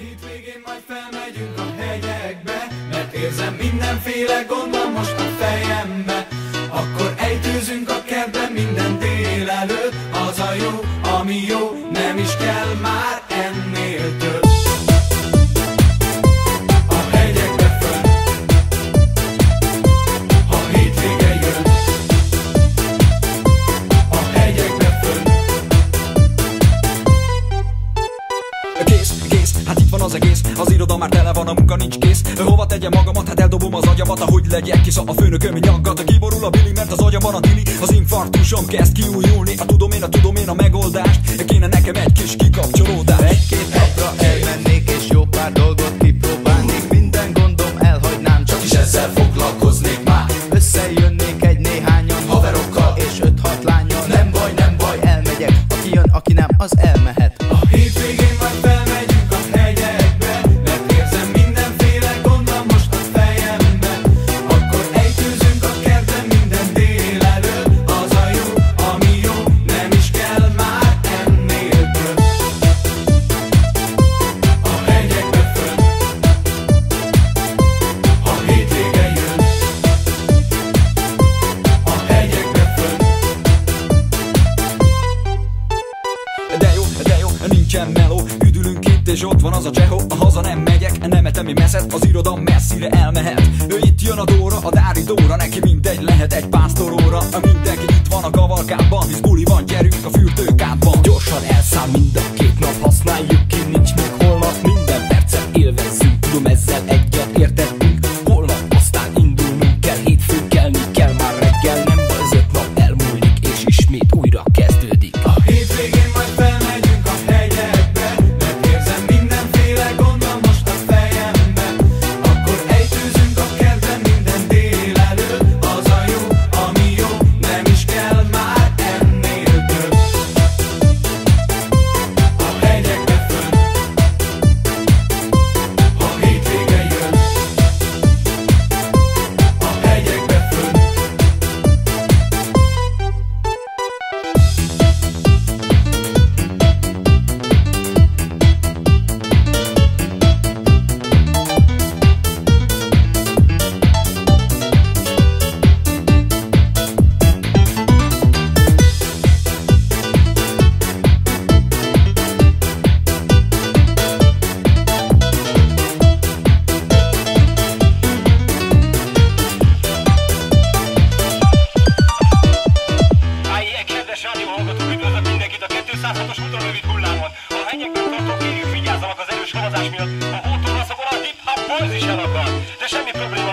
Hétvégén majd felmegyünk a hegyekbe, mert érzem mindenféle gond van most a fejembe. Akkor ejtőzünk a kertbe minden délelőtt, az a jó, ami jó, nem is kell már ennél több. A hegyekbe fönn, ha hétvége jön. A hegyekbe fönn. Kész, hát itt van az egész. Az iroda már tele van, a munka nincs kész. Hova tegyem magamat, hát eldobom az agyamat. Ahogy legyek, hisz a főnököm nyaggat. Kiborul a bili, mert az agyamban a tili. Az infarktusom kezd kiújulni. Tudom én a megoldást. Kéne nekem egy kis kikapcsolódás. Egy-két napra elmennék és jó pár dolgot kipróbálnék. Minden gondom elhagynám, csak is ezzel foglalkoznék már. Összejönnék egy néhányan haverokkal és 5-6 lánnyal. Nem baj, elmegyek. Aki jön, aki nem, az elmehet. A hétvégén majd felmegyünk a hegyekbe, mert érzem mindenféle gond van most a fejembe. Akkor ejtőzünk a kertben minden délelőtt, az a jó, ami jó, nem is kell már ennél több. A hegyekbe fönn, ha hétvége jön. A hegyekbe fönn. De jó, nincsen meló. Üdülünk itt és ott van az a csehó. A haza nem megyek, nem etemi messzet. Az iroda messzire elmehet. Ő itt jön a Dóra, a Dári Dóra. Neki mindegy, lehet egy pásztoróra. Mindenki itt van a kavalkádban, hisz buli van, gyerünk a fürdőkádban. Gyorsan elszáll mind a két nap, használjuk ki, nincs még holnap. Minden percet élvezzünk, tudom ezzel egyet értettünk. Holnap aztán indulnunk kell, hétfőn kelni kell már reggel. Nem baj, az 5 nap elmúlik és ismét újra kezdődik. A hétvégén majd felmegyünk a hegyekbe, mert érzem mindenféle gond van most a fejembe. Akkor ejtőzünk a kertben minden délelőtt, az a jó, ami jó, nem is kell már ennél több. A hegyekbe fönn, ha hétvége jön. A hegyekbe fönn. Kedves rádióhallgatók, üdvözlök mindenkit a 206-os ultrarövid hullámon. A hegyekben tartók kérjük, vigyázzanak az erős havazás miatt. A hótorvaszokon a hip-hop boys is elakad. De semmi probléma,